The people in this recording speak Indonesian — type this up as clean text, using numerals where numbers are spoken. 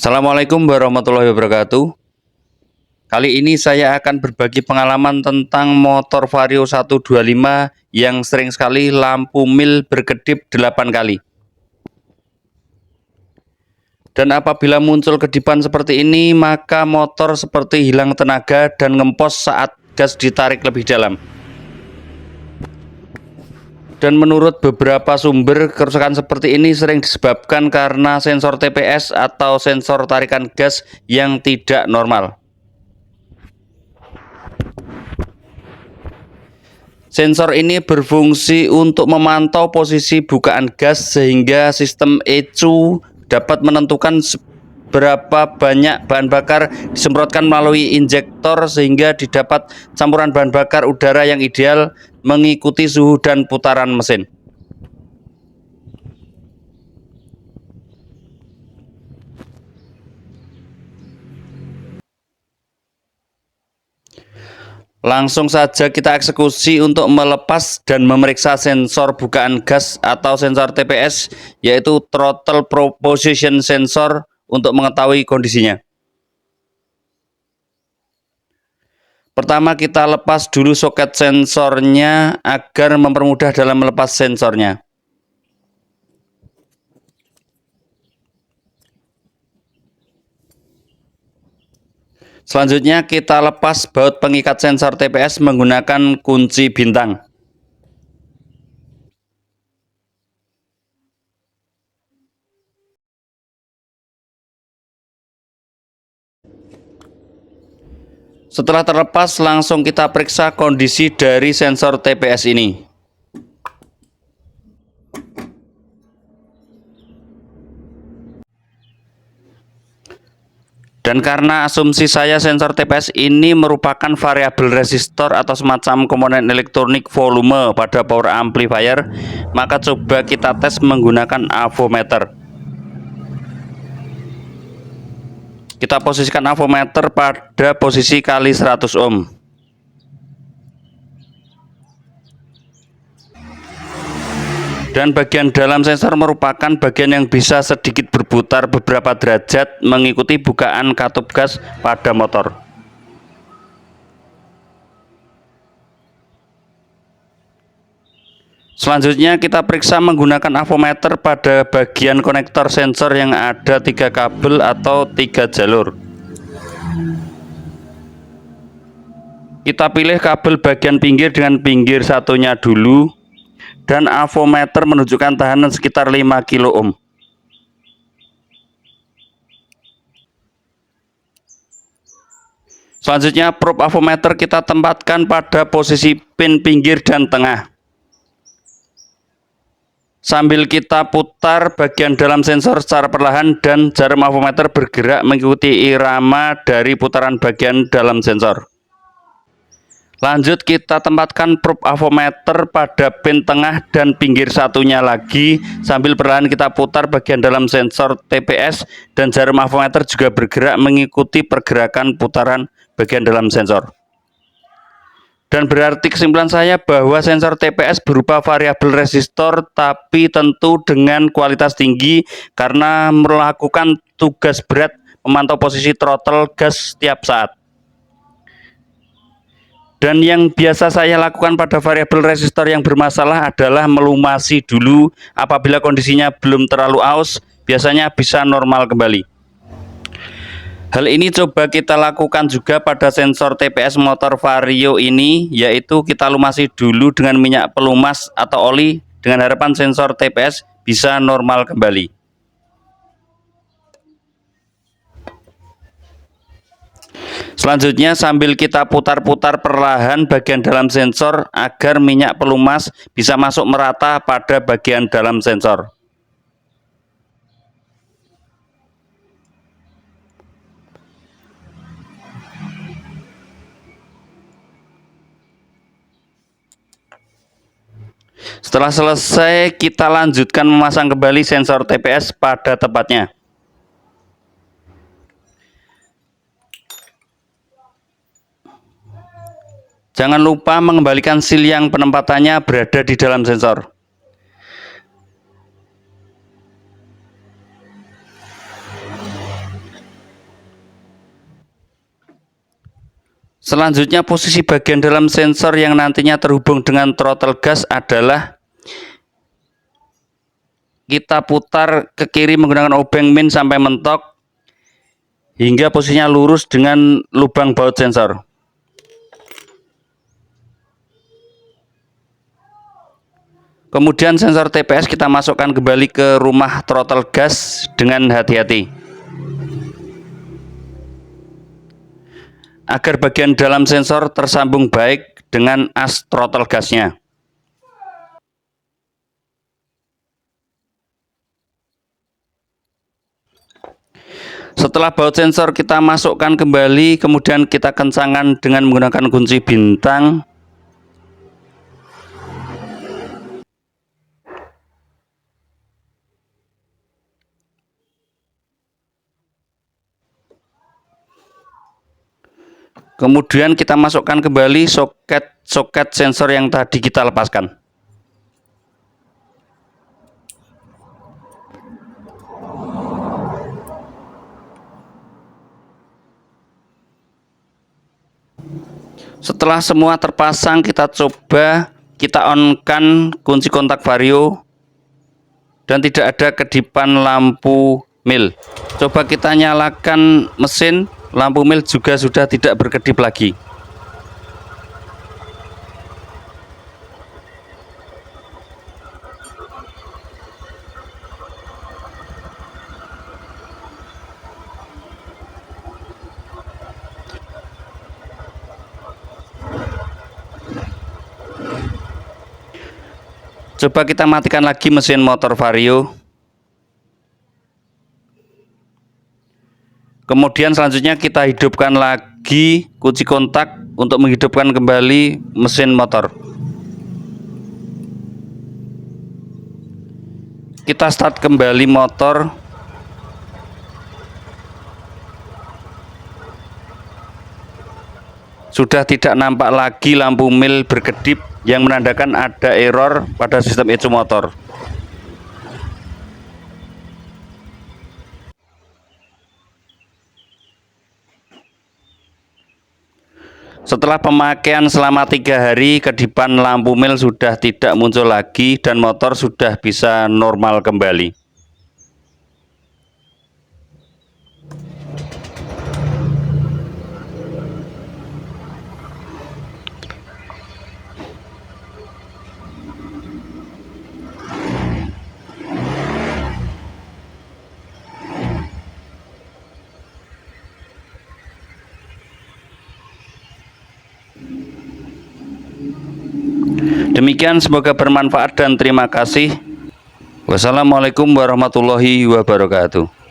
Assalamualaikum warahmatullahi wabarakatuh. Kali ini saya akan berbagi pengalaman tentang motor Vario 125 yang sering sekali lampu mil berkedip 8 kali. Dan apabila muncul kedipan seperti ini, maka motor seperti hilang tenaga dan ngempos saat gas ditarik lebih dalam. Dan menurut beberapa sumber, kerusakan seperti ini sering disebabkan karena sensor TPS atau sensor tarikan gas yang tidak normal. Sensor ini berfungsi untuk memantau posisi bukaan gas sehingga sistem ECU dapat menentukan berapa banyak bahan bakar disemprotkan melalui injektor sehingga didapat campuran bahan bakar udara yang ideal mengikuti suhu dan putaran mesin. Langsung saja kita eksekusi untuk melepas dan memeriksa sensor bukaan gas atau sensor TPS, yaitu throttle position sensor, untuk mengetahui kondisinya. Pertama, kita lepas dulu soket sensornya agar mempermudah dalam melepas sensornya. Selanjutnya kita lepas baut pengikat sensor TPS menggunakan kunci bintang. Setelah terlepas, langsung kita periksa kondisi dari sensor TPS ini. Dan karena asumsi saya sensor TPS ini merupakan variabel resistor atau semacam komponen elektronik volume pada power amplifier, maka coba kita tes menggunakan avometer. Kita posisikan avometer pada posisi kali 100 ohm. Dan bagian dalam sensor merupakan bagian yang bisa sedikit berputar beberapa derajat mengikuti bukaan katup gas pada motor. Selanjutnya kita periksa menggunakan avometer pada bagian konektor sensor yang ada 3 kabel atau 3 jalur. Kita pilih kabel bagian pinggir dengan pinggir satunya dulu, dan avometer menunjukkan tehanan sekitar 5 kilo ohm. Selanjutnya probe avometer kita tempatkan pada posisi pin pinggir dan tengah. Sambil kita putar bagian dalam sensor secara perlahan dan jarum avometer bergerak mengikuti irama dari putaran bagian dalam sensor. Lanjut kita tempatkan probe avometer pada pin tengah dan pinggir satunya lagi, sambil perlahan kita putar bagian dalam sensor TPS dan jarum avometer juga bergerak mengikuti pergerakan putaran bagian dalam sensor. Dan berarti kesimpulan saya bahwa sensor TPS berupa variabel resistor, tapi tentu dengan kualitas tinggi karena melakukan tugas berat memantau posisi throttle gas setiap saat. Dan yang biasa saya lakukan pada variabel resistor yang bermasalah adalah melumasi dulu. Apabila kondisinya belum terlalu aus, biasanya bisa normal kembali. Hal ini coba kita lakukan juga pada sensor TPS motor Vario ini, yaitu kita lumasi dulu dengan minyak pelumas atau oli dengan harapan sensor TPS bisa normal kembali. Selanjutnya sambil kita putar-putar perlahan bagian dalam sensor agar minyak pelumas bisa masuk merata pada bagian dalam sensor. Setelah selesai, kita lanjutkan memasang kembali sensor TPS pada tempatnya. Jangan lupa mengembalikan seal yang penempatannya berada di dalam sensor. Selanjutnya posisi bagian dalam sensor yang nantinya terhubung dengan throttle gas adalah kita putar ke kiri menggunakan obeng min sampai mentok hingga posisinya lurus dengan lubang baut sensor. Kemudian sensor TPS kita masukkan kembali ke rumah throttle gas dengan hati-hati agar bagian dalam sensor tersambung baik dengan as throttle gasnya. Setelah baut sensor kita masukkan kembali, kemudian kita kencangkan dengan menggunakan kunci bintang. Kemudian kita masukkan kembali soket sensor yang tadi kita lepaskan. Setelah semua terpasang, kita coba kita on-kan kunci kontak vario dan tidak ada kedipan lampu mil. Coba kita nyalakan mesin, lampu mil juga sudah tidak berkedip lagi. Coba kita matikan lagi mesin motor vario. Kemudian selanjutnya kita hidupkan lagi kunci kontak untuk menghidupkan kembali mesin motor. Kita start kembali motor. Sudah tidak nampak lagi lampu mil berkedip yang menandakan ada error pada sistem ECU motor. Setelah pemakaian selama 3 hari, kedipan lampu mil sudah tidak muncul lagi dan motor sudah bisa normal kembali. Demikian, semoga bermanfaat dan terima kasih. Wassalamualaikum warahmatullahi wabarakatuh.